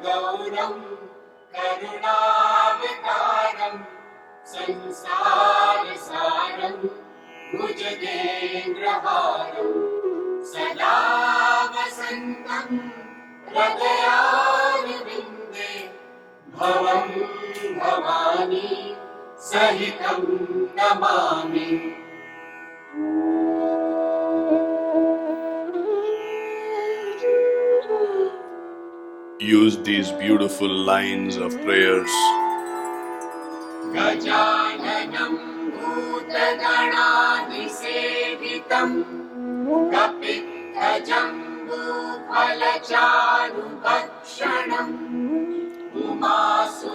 गौरं करुणावतारं संसारसारं भुजगेन्द्रहारं सदा वसन्तं हृदयारविन्दे भवं भवानी सहितं Namami. Use these beautiful lines of prayers. गजाननं भूतगणाधिसेवितं कपित्थजम्बूफलचारुभक्षणम्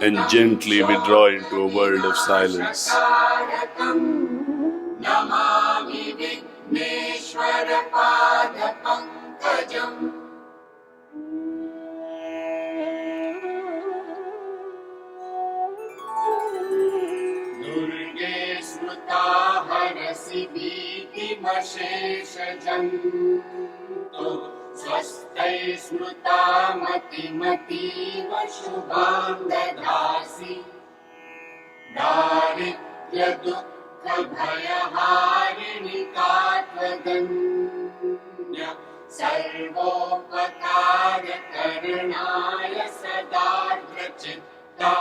And gently withdraw into a world of silence. Namami Vighneshwar पादपङ्कजम्। दुर्गे स्मृता हरसि भीतिमशेषजन्तु स्वस्त्यै स्मृता मतिमतीव शुभां दधासि। दारिद्र्यदुःखभयहारिणि त्वदन्य सर्वोपकारकरणाय सदार्द्रचित्ता।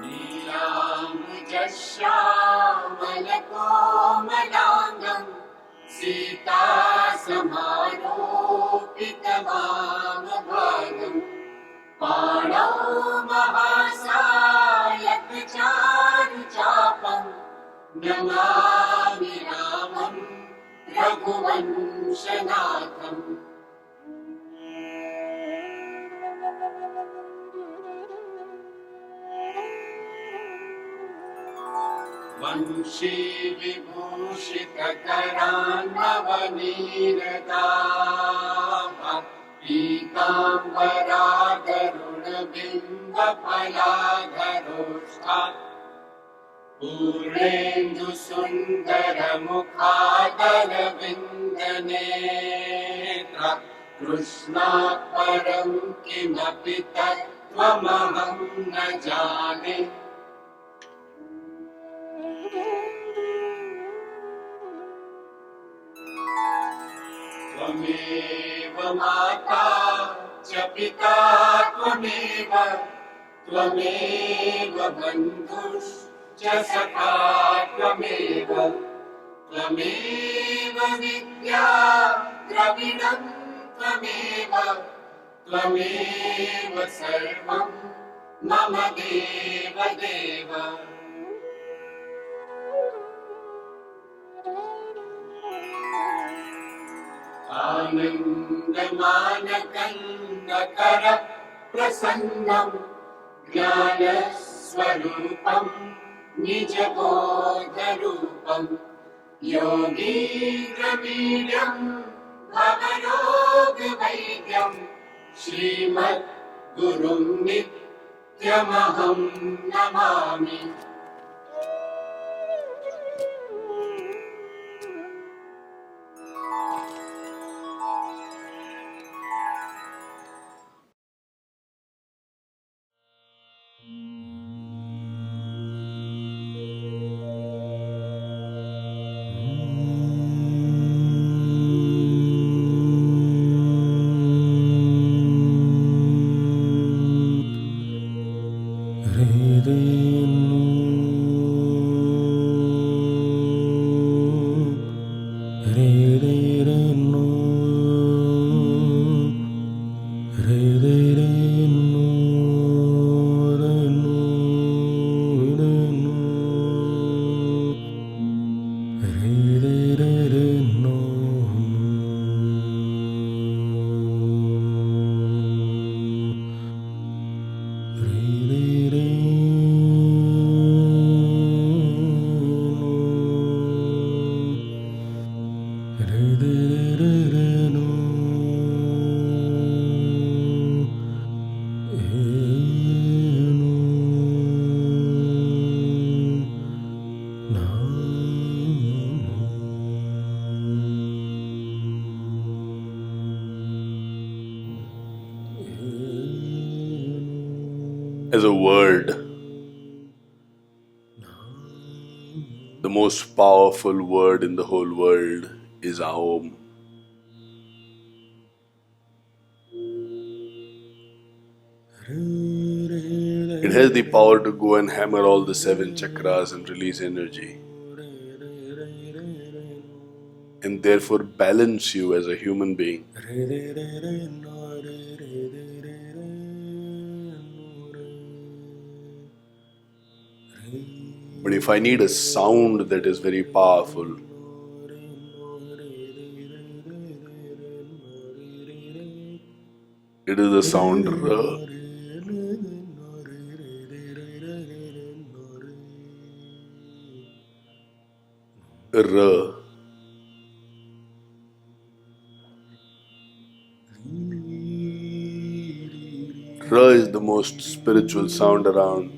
नीलाम्बुजश्यामलकोमलाङ्गं सीतासमारोपितवामभागं पाणौ महासायकचारुचापं नमामि रामं रघुवंशनाथम्। वंशी विभूषितकरान्नवनीरदाभ पीताम्बरागरुणबिम्बफलाधरोष्ठा पूर्णेन्दुसुन्दरमुखादरविन्दनेत्र कृष्णात् परं किमपि तत्त्वमहं न जाने। त्वमेव माता च पिता त्वमेव त्वमेव बन्धुश्च सखा त्वमेव त्वमेव विद्या द्रविणं त्वमेव त्वमेव सर्वं मम देव देव। आनन्दमानकन्दकर प्रसन्नं ज्ञानस्वरूपं निजबोधरूपं योगीन्द्रमीड्यं भवरोगवैद्यं श्रीमद्गुरुं नित्यमहं Namami. Naren as a word, the most powerful word in the whole world is Aum. It has the power to go and hammer all the 7 chakras and release energy, and therefore balance you as a human being. But if I need a sound that is very powerful, it is the sound R. R. R is the most spiritual sound around.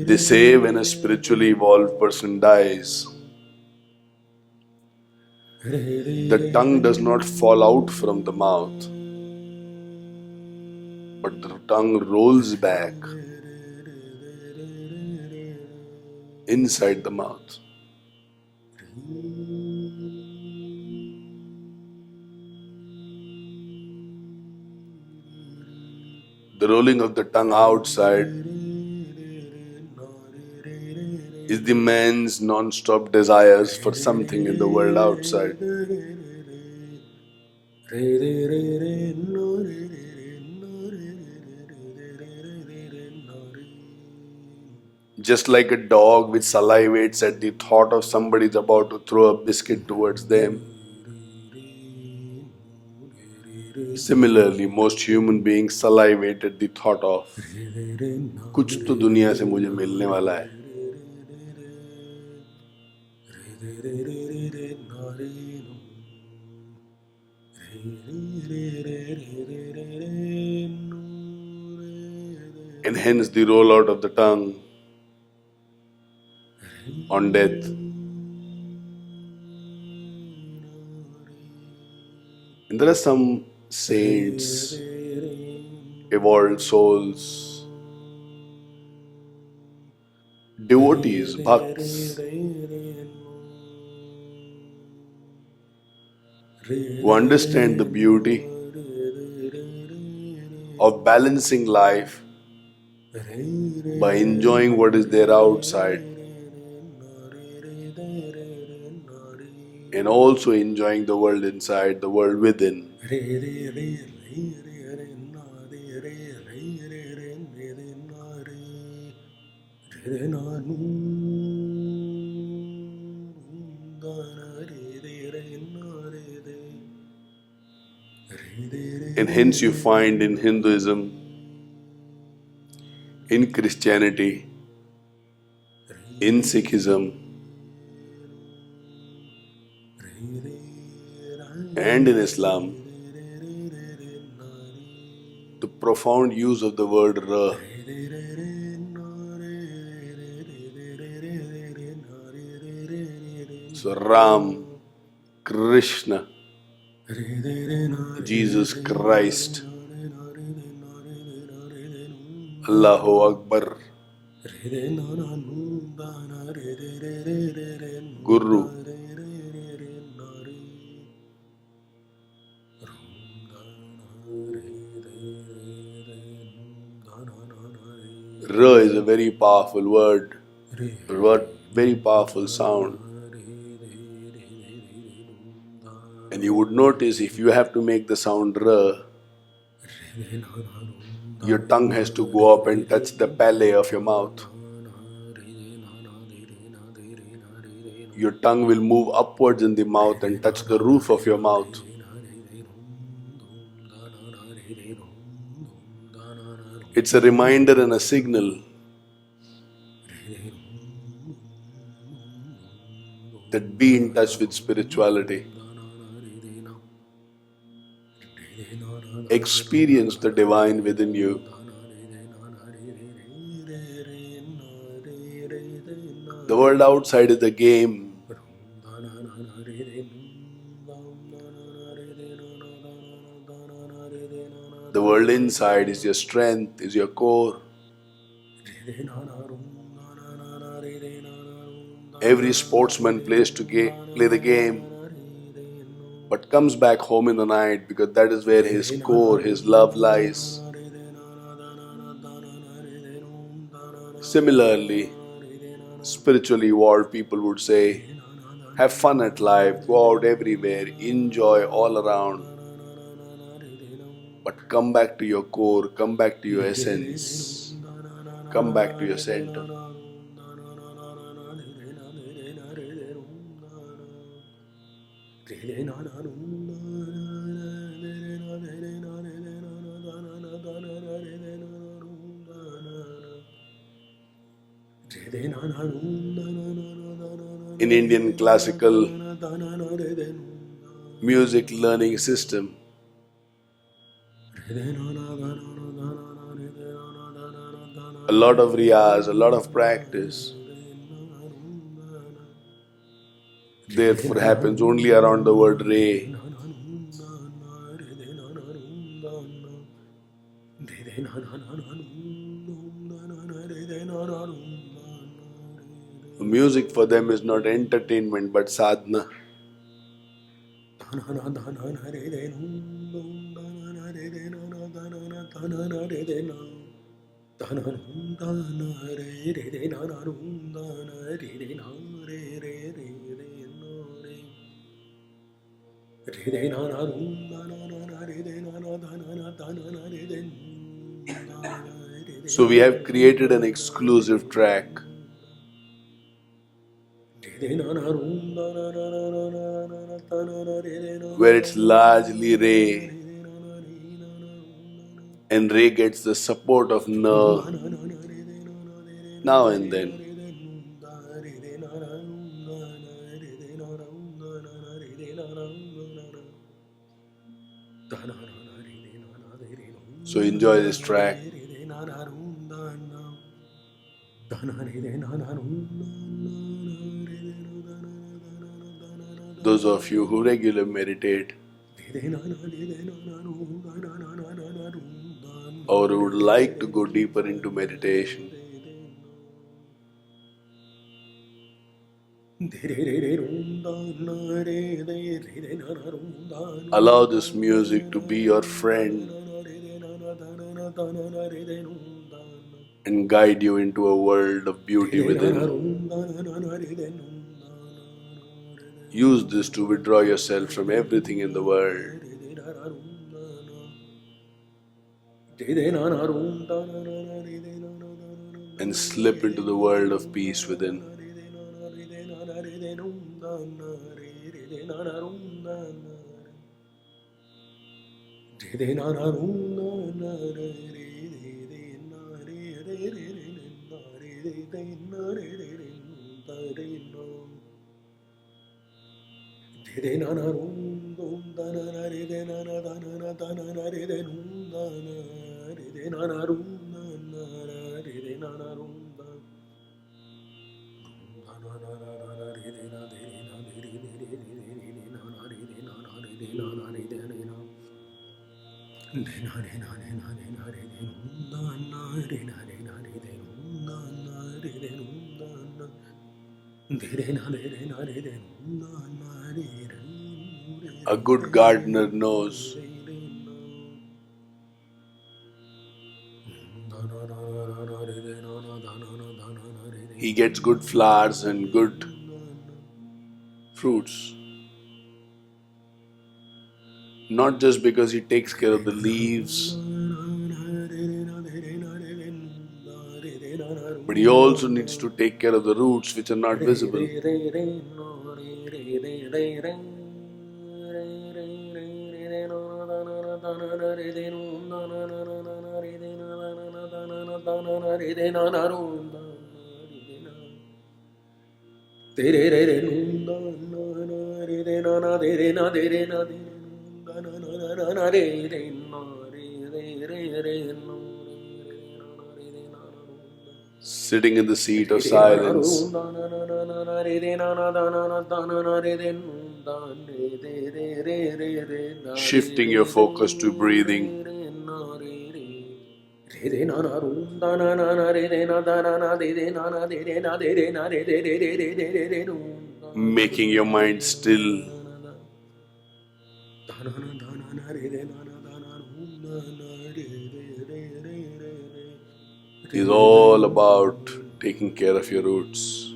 They say when a spiritually evolved person dies, the tongue does not fall out from the mouth, but the tongue rolls back inside the mouth. The rolling of the tongue outside is the man's non-stop desires for something in the world outside. Just like a dog which salivates at the thought of somebody is about to throw a biscuit towards them, similarly most human beings salivate at the thought of कुछ तो दुनिया से मुझे मिलने वाला है. And hence the rollout of the tongue on death. And there are some saints, evolved souls, devotees, bhakts, who understand the beauty of balancing life by enjoying what is there outside and also enjoying the world inside, the world within. And hence you find in Hinduism, in Christianity, in Sikhism, and in Islam, the profound use of the word Ra. So Ram, Krishna, Jesus Christ, Allahu Akbar, Guru, Ra is a very powerful word, very powerful sound. And you would notice if you have to make the sound Ra, your tongue has to go up and touch the palate of your mouth. Your tongue will move upwards in the mouth and touch the roof of your mouth. It's a reminder and a signal that be in touch with spirituality. Experience the divine within you. The world outside is a game. The world inside is your strength, is your core. Every sportsman plays to play the game, but comes back home in the night because that is where his core, his love lies. Similarly, spiritually evolved people would say, have fun at life, go out everywhere, enjoy all around, but come back to your core, come back to your essence, come back to your center. In Indian classical music learning system, a lot of riyaz, a lot of practice, therefore happens only around the word re. Music for them is not entertainment but sadhana. So we have created an exclusive track where it's largely re, and re gets the support of na now and then. So enjoy this track. Those of you who regularly meditate or would like to go deeper into meditation, allow this music to be your friend and guide you into a world of beauty within. Use this to withdraw yourself from everything in the world and slip into the world of peace within. A good gardener knows he gets good flowers and good fruits, not just because he takes care of the leaves, but he also needs to take care of the roots which are not visible. Sitting in the seat of silence, shifting your focus to breathing, making your mind still. Is all about taking care of your roots.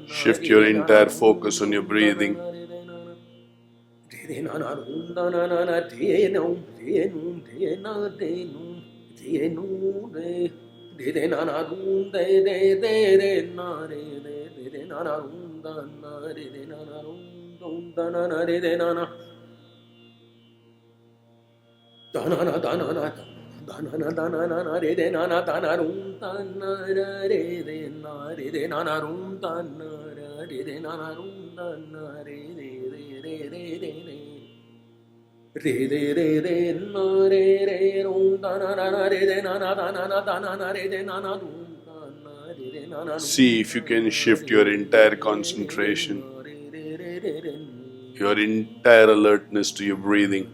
Shift your entire focus on your breathing. See if you can shift your entire concentration, your entire alertness to your breathing.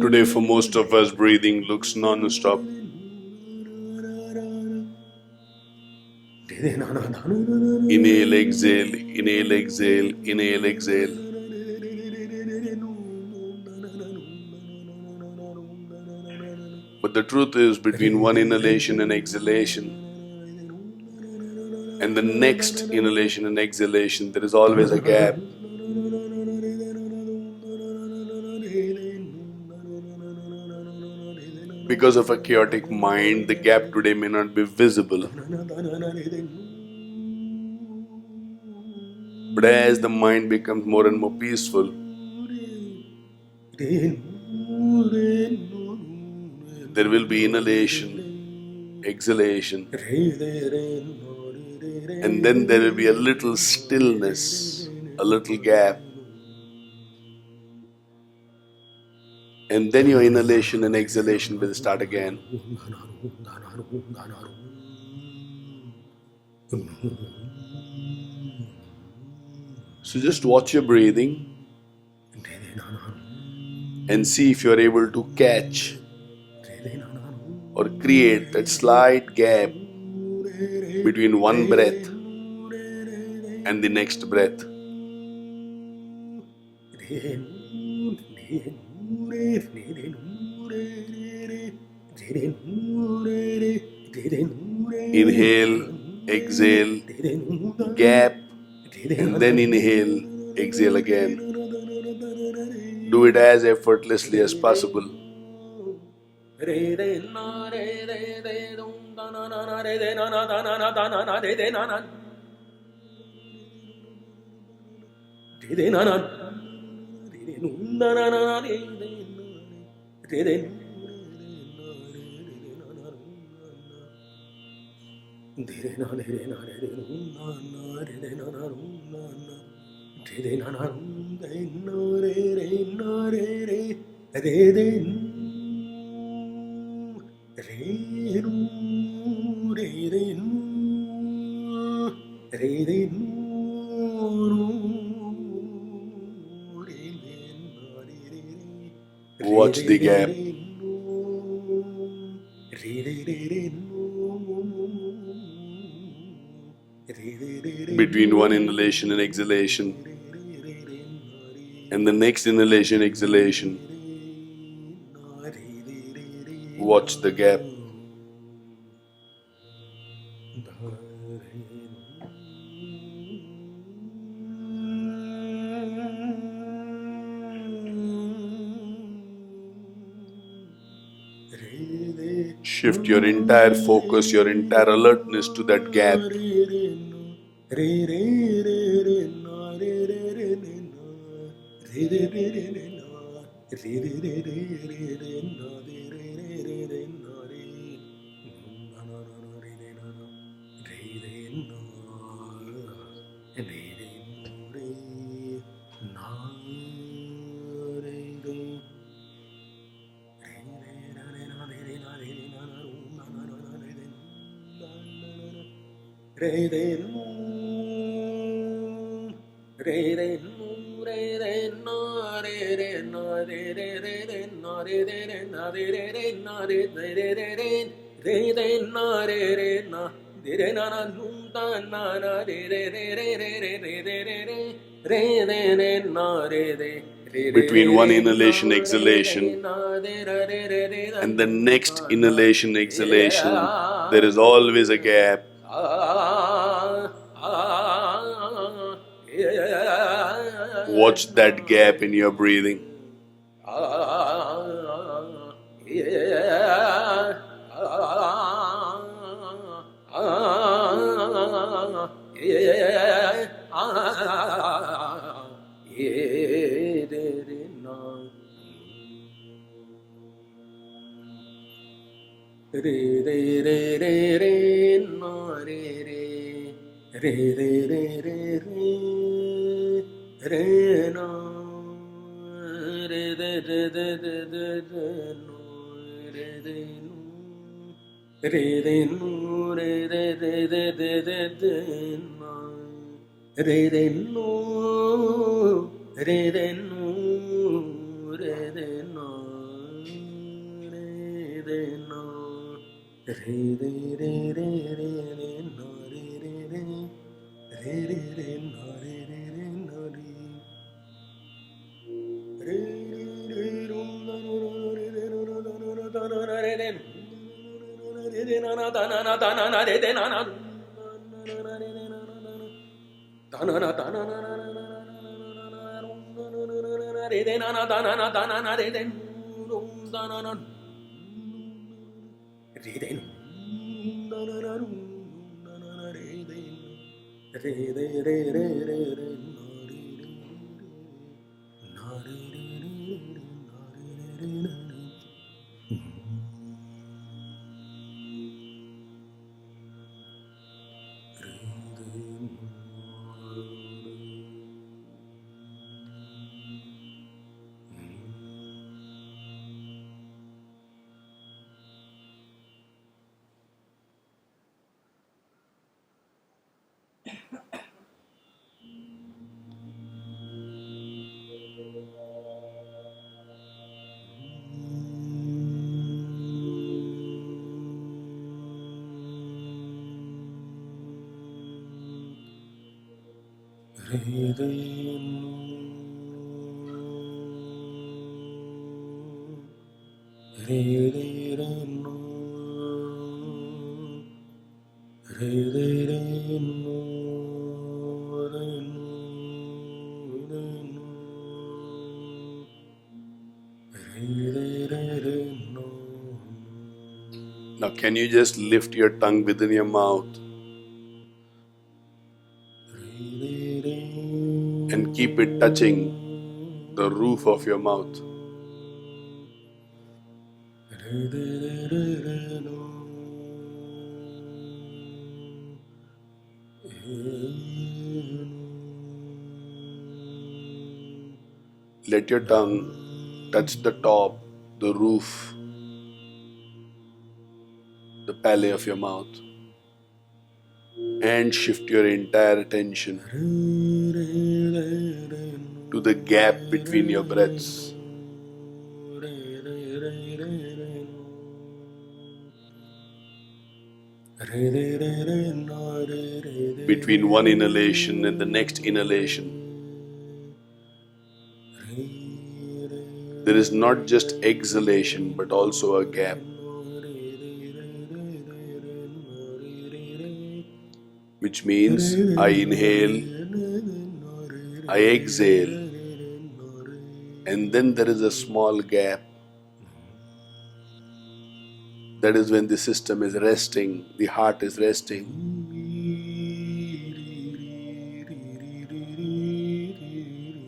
Today, for most of us, breathing looks non-stop. Inhale, exhale, inhale, exhale, inhale, exhale. But the truth is, between one inhalation and exhalation and the next inhalation and exhalation, there is always a gap. Because of a chaotic mind, the gap today may not be visible. But as the mind becomes more and more peaceful, there will be inhalation, exhalation, and then there will be a little stillness, a little gap. And then your inhalation and exhalation will start again. So just watch your breathing and see if you are able to catch or create that slight gap between one breath and the next breath. Inhale, exhale, gap, and then inhale, exhale again. Do it as effortlessly as possible. Watch the gap between one inhalation and exhalation, and the next inhalation, exhalation. Watch the gap. Shift your entire focus, your entire alertness to that gap. Between one inhalation, exhalation, and the next inhalation, exhalation, there is always a gap. Watch that gap in your breathing. Now, can you just lift your tongue within your mouth and keep it touching the roof of your mouth. Let your tongue touch the top, the roof, the palate of your mouth, and shift your entire attention to the gap between your breaths. Between one inhalation and the next inhalation, there is not just exhalation but also a gap, which means I inhale, I exhale, and then there is a small gap. That is when the system is resting, the heart is resting.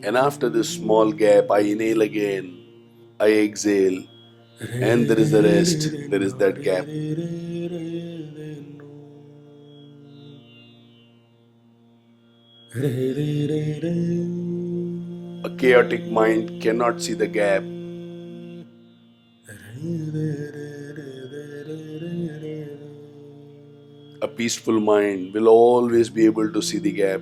And after this small gap, I inhale again, I exhale, and there is a rest, there is that gap. A chaotic mind cannot see the gap. A peaceful mind will always be able to see the gap.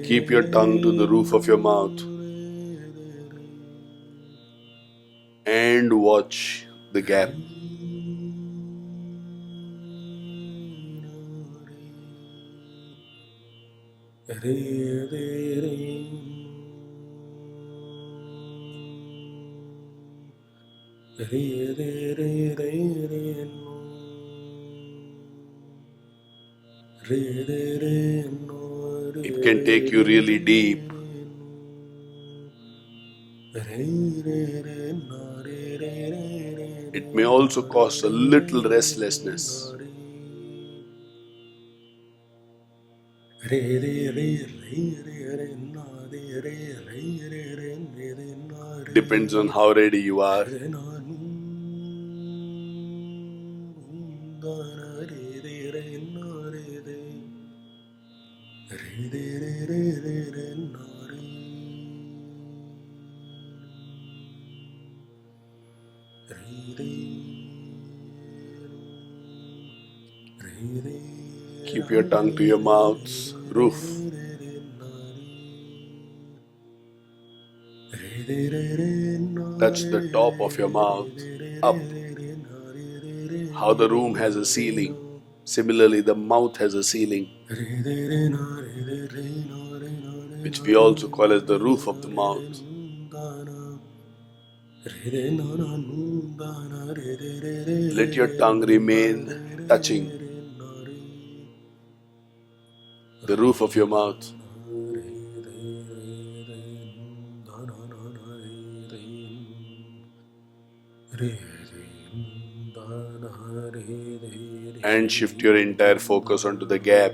Keep your tongue to the roof of your mouth and watch the gap. It can take you really deep. It may also cause a little restlessness. Depends on how ready you are. Keep your tongue to your mouth's roof. Touch the top of your mouth up. How the room has a ceiling, similarly the mouth has a ceiling, which we also call as the roof of the mouth. Let your tongue remain touching the roof of your mouth. And shift your entire focus onto the gap.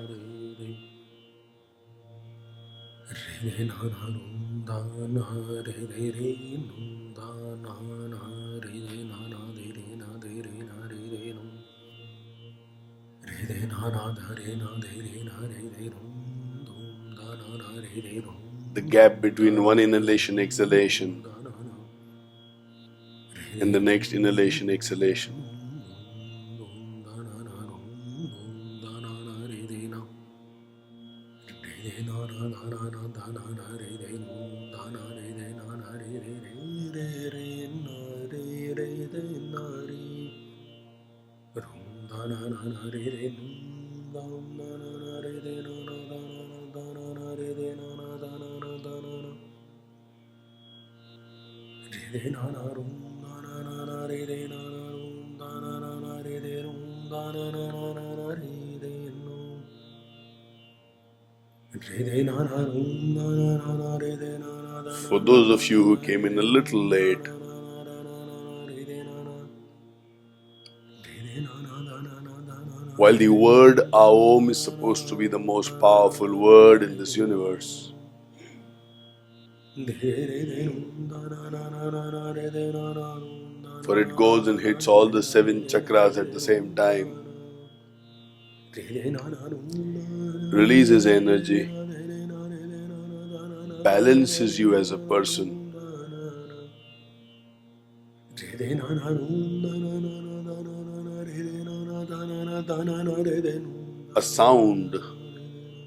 The gap between one inhalation exhalation and the next inhalation exhalation. For those of you who came in a little late, while the word Aum is supposed to be the most powerful word in this universe, for it goes and hits all the 7 chakras at the same time, releases energy, balances you as a person. A sound,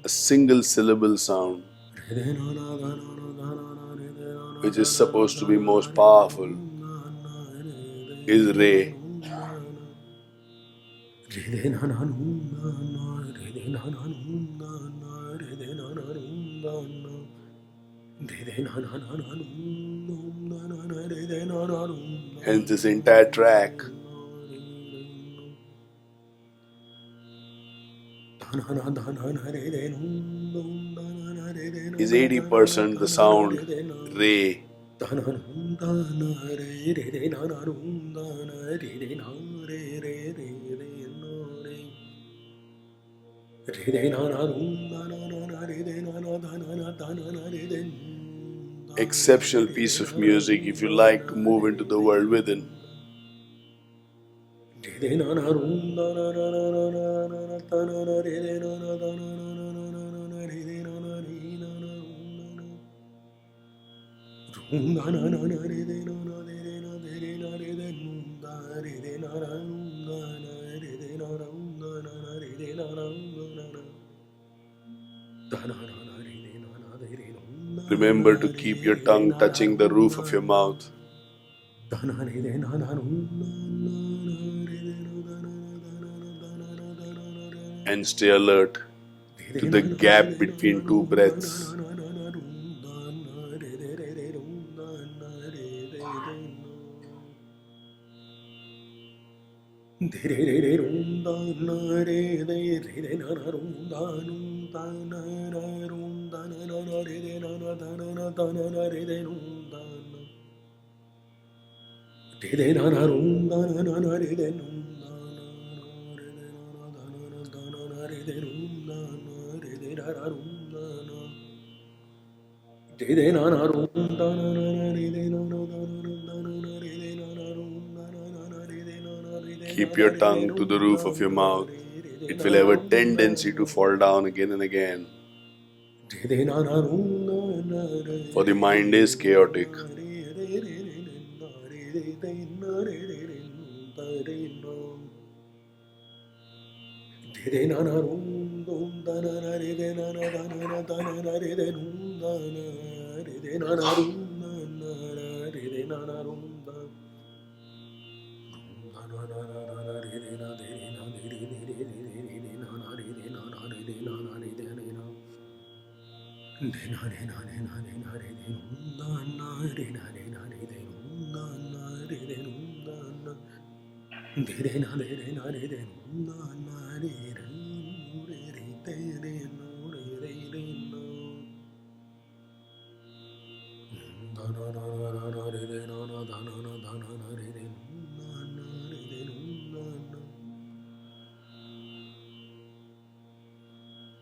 a single syllable sound, which is supposed to be most powerful, is Re. Hence this entire track is 80% the sound Re, exceptional piece of music if you like to move into the world within. Remember to keep your tongue touching the roof of your mouth. And stay alert to the gap between 2 breaths. Keep your tongue to the roof of your mouth. It will have a tendency to fall down again and again. For the mind is chaotic.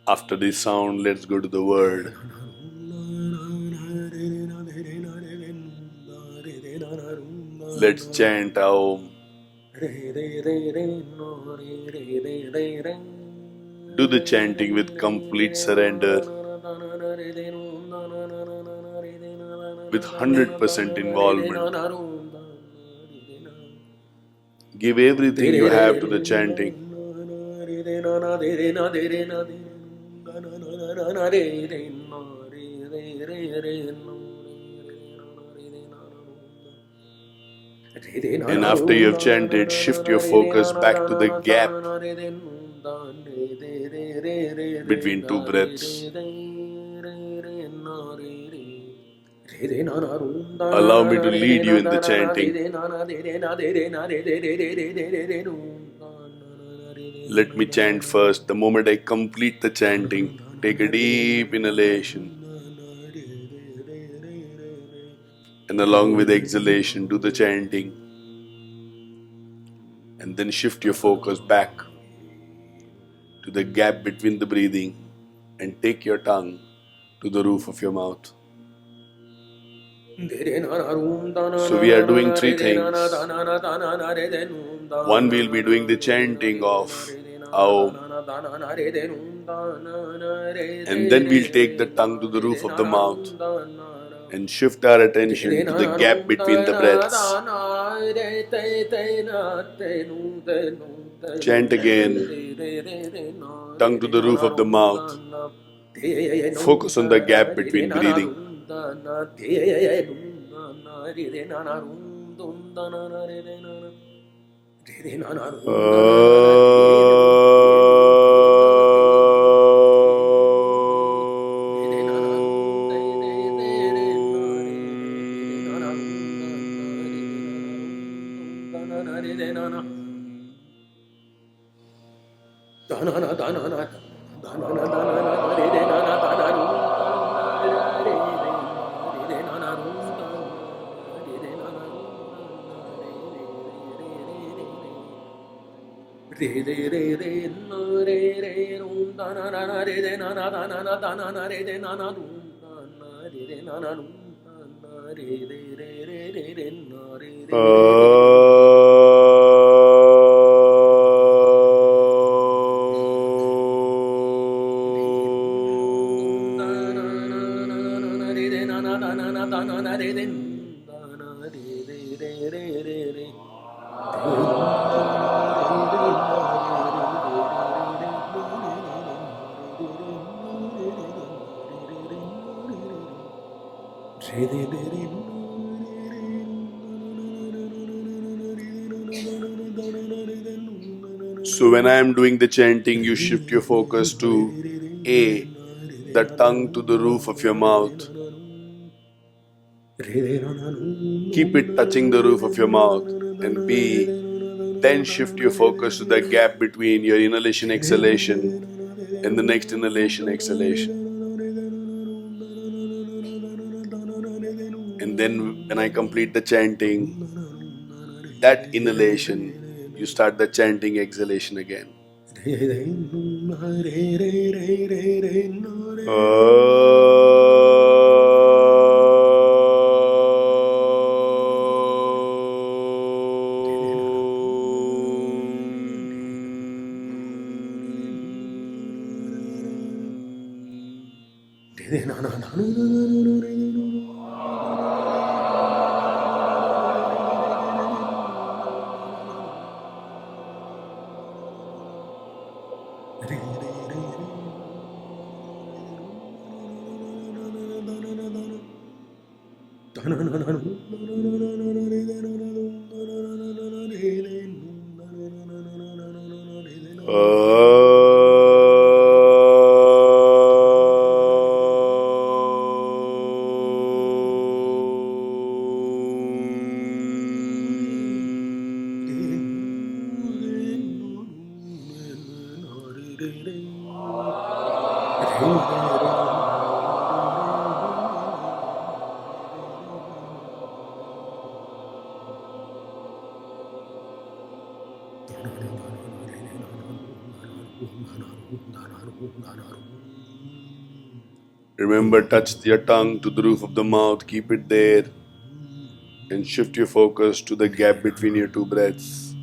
After this sound, let's go to the word. Let's chant Aum. Do the chanting with complete surrender, with 100% involvement. Give everything you have to the chanting. And after you have chanted, shift your focus back to the gap between two breaths. Allow me to lead you in the chanting. Let me chant first. The moment I complete the chanting, take a deep inhalation. And along with exhalation, do the chanting. And then shift your focus back to the gap between the breathing and take your tongue to the roof of your mouth. So we are doing three things. One, we'll be doing the chanting of Aum. And then we'll take the tongue to the roof of the mouth and shift our attention to the gap between the breaths. Chant again. Tongue to the roof of the mouth. Focus on the gap between breathing. So when I am doing the chanting, you shift your focus to A, the tongue to the roof of your mouth. Keep it touching the roof of your mouth. And B, then shift your focus to the gap between your inhalation exhalation and the next inhalation exhalation. And then when I complete the chanting, that inhalation, you start the chanting exhalation again. Remember, touch your tongue to the roof of the mouth, keep it there, and shift your focus to the gap between your two breaths.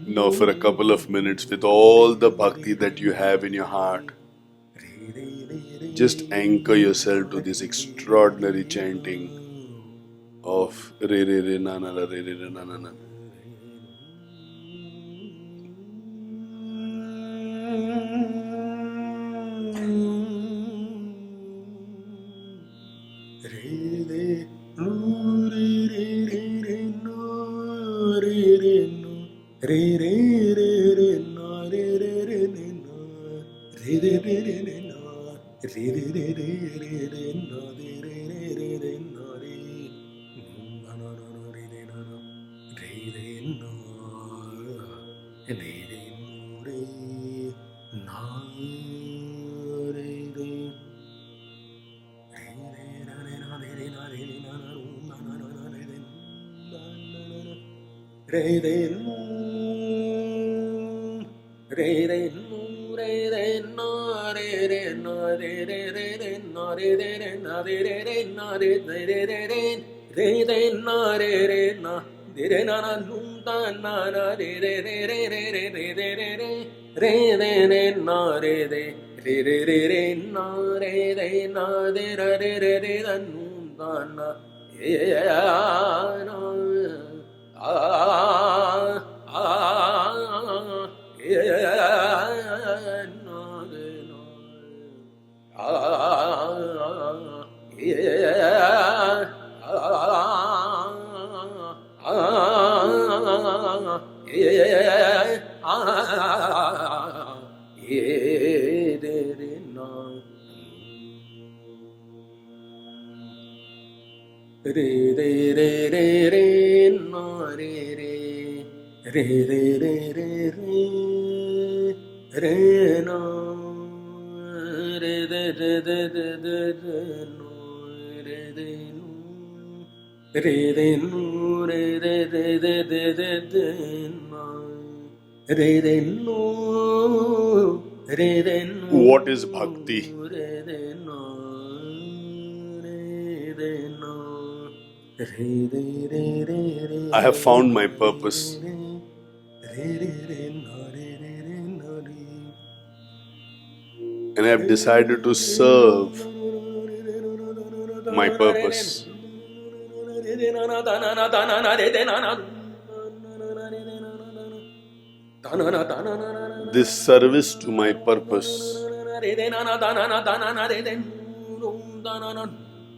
Now, for a couple of minutes, with all the bhakti that you have in your heart, just anchor yourself to this extraordinary chanting of Re Re Re Na Na La Re Re Re Na Na Na. What is bhakti? I have found my purpose. And I have decided to serve my purpose. This service to my purpose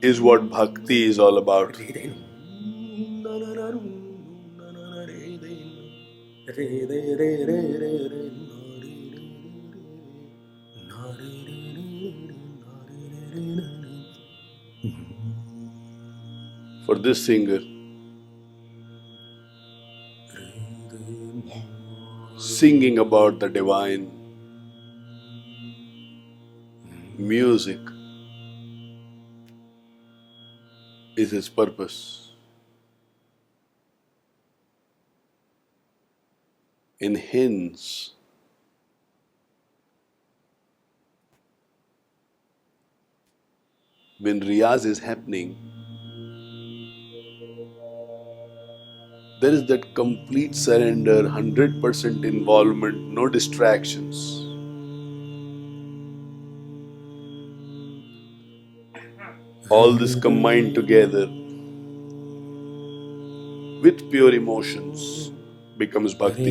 is what bhakti is all about. For this singer, singing about the divine, music is his purpose. In hymns, when riyaz is happening, there is that complete surrender, 100% involvement, no distractions. All this combined together with pure emotions becomes bhakti.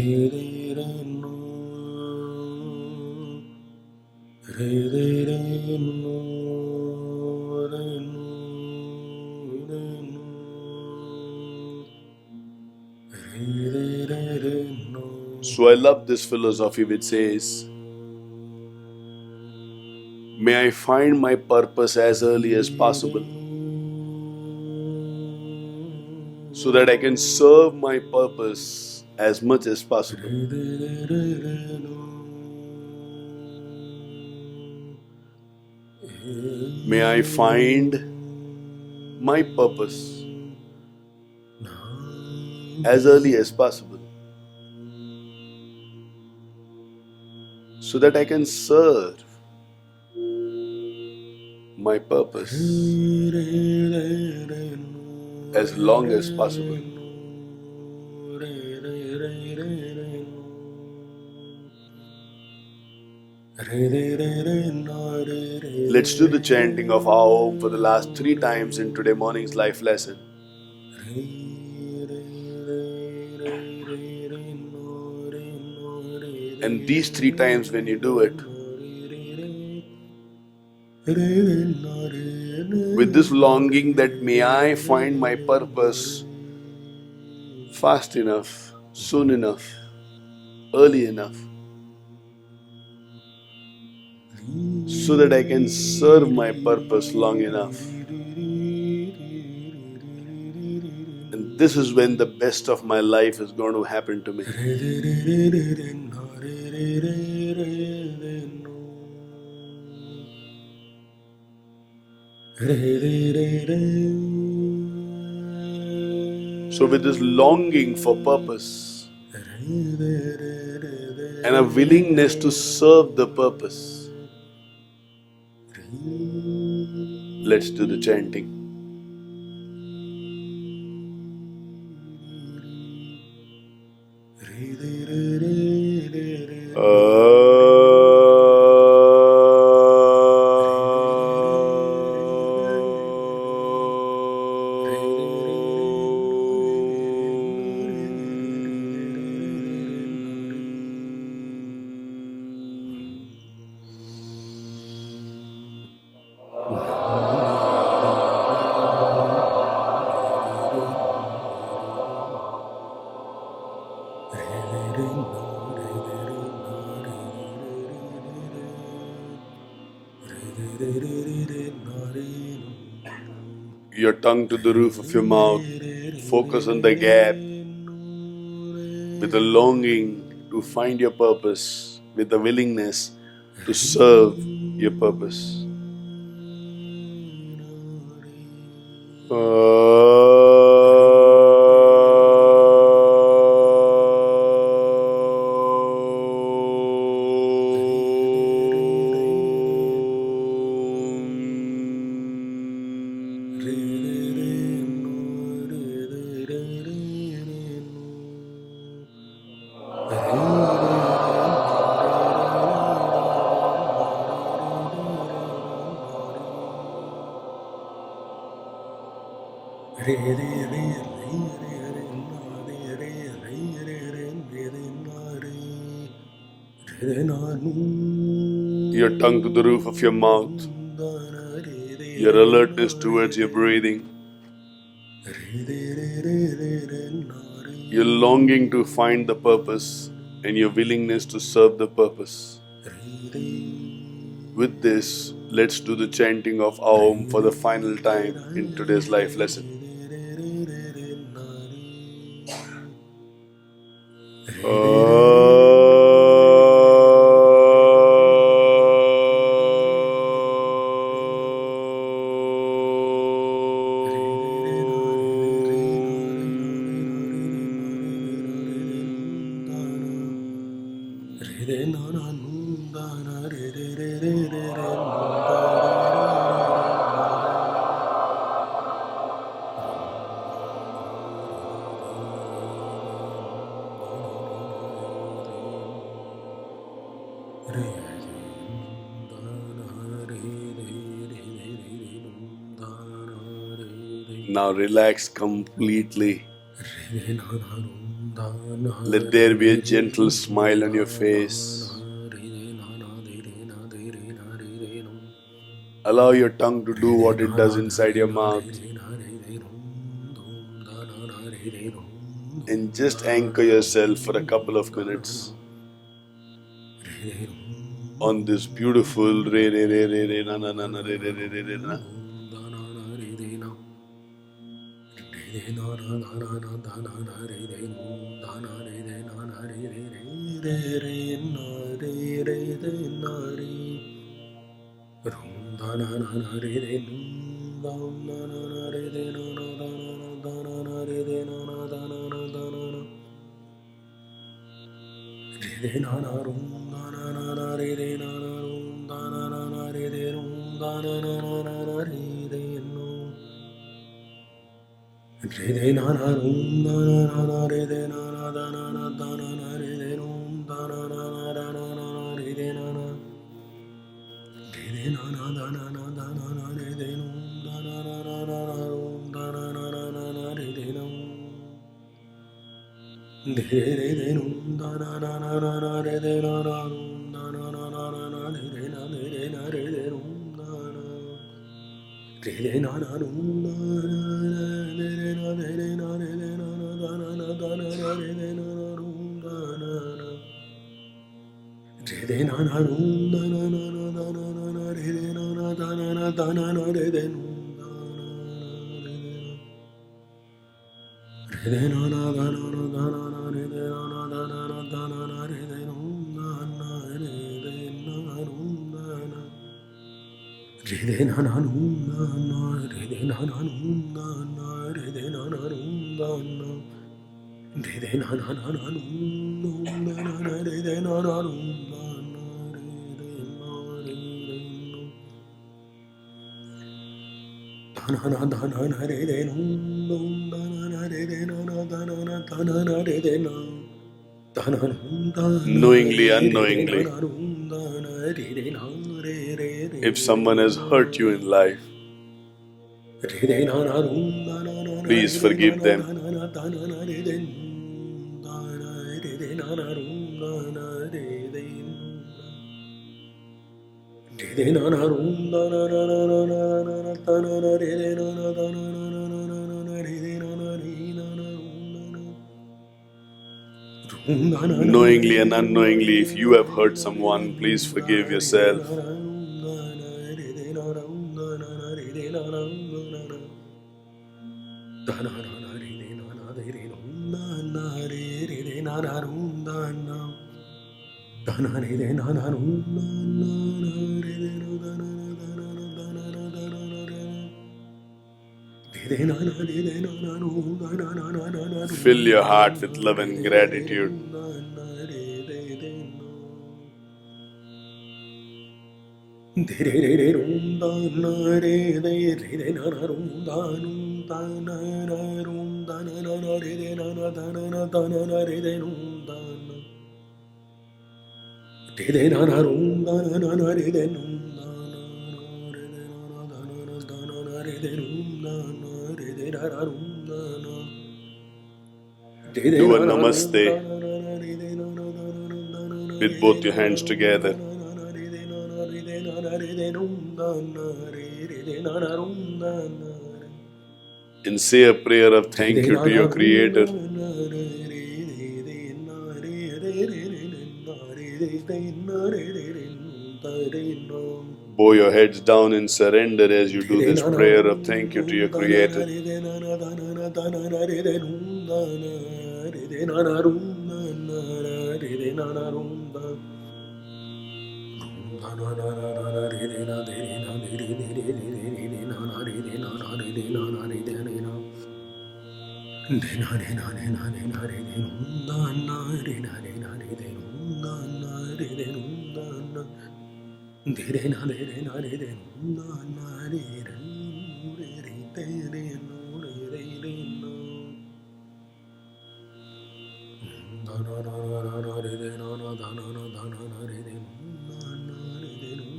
So I love this philosophy which says, may I find my purpose as early as possible so that I can serve my purpose as much as possible. May I find my purpose as early as possible so that I can serve my purpose as long as possible. Let's do the chanting of our Om for the last 3 times in today morning's life lesson. And these 3 times when you do it, with this longing that may I find my purpose fast enough, soon enough, early enough, so that I can serve my purpose long enough. And this is when the best of my life is going to happen to me. So with this longing for purpose and a willingness to serve the purpose, let's do the chanting. Your tongue to the roof of your mouth. Focus on the gap with a longing to find your purpose, with a willingness to serve your purpose. Your tongue to the roof of your mouth. Your alertness towards your breathing. Your longing to find the purpose and your willingness to serve the purpose. With this, let's do the chanting of Aum for the final time in today's life lesson. Now relax completely. Let there be a gentle smile on your face. Allow your tongue to do what it does inside your mouth. and just anchor yourself for a couple of minutes on this beautiful re re re re re na na na na re re re re re na. Knowingly, unknowingly, if someone has hurt you in life, please forgive them. Knowingly and unknowingly, if you have hurt someone, please forgive yourself. Fill your heart with love and gratitude. Do a namaste with both your hands together. And say a prayer of thank you to your Creator. Bow your heads down in surrender as you do this prayer of thank you to your Creator.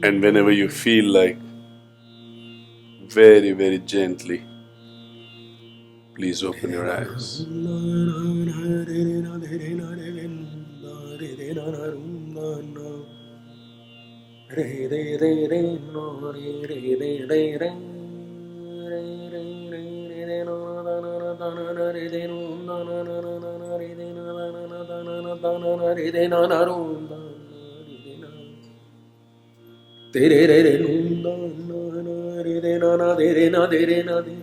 And whenever you feel like, very, very gently, please open your eyes. Te re re re num da na re re na na de re na de re na de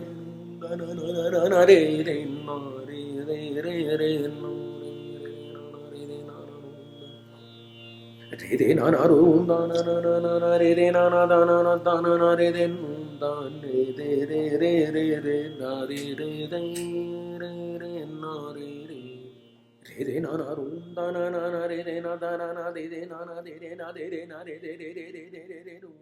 da na na na na re re na re re re re no re re na na re re na na rum da na na na na na re re na na da na na da na na re re num da re re re re re re na re re re re re na re re re re na na rum da na na na re re na da na na de re na na de re na de re na re re re re re re re rum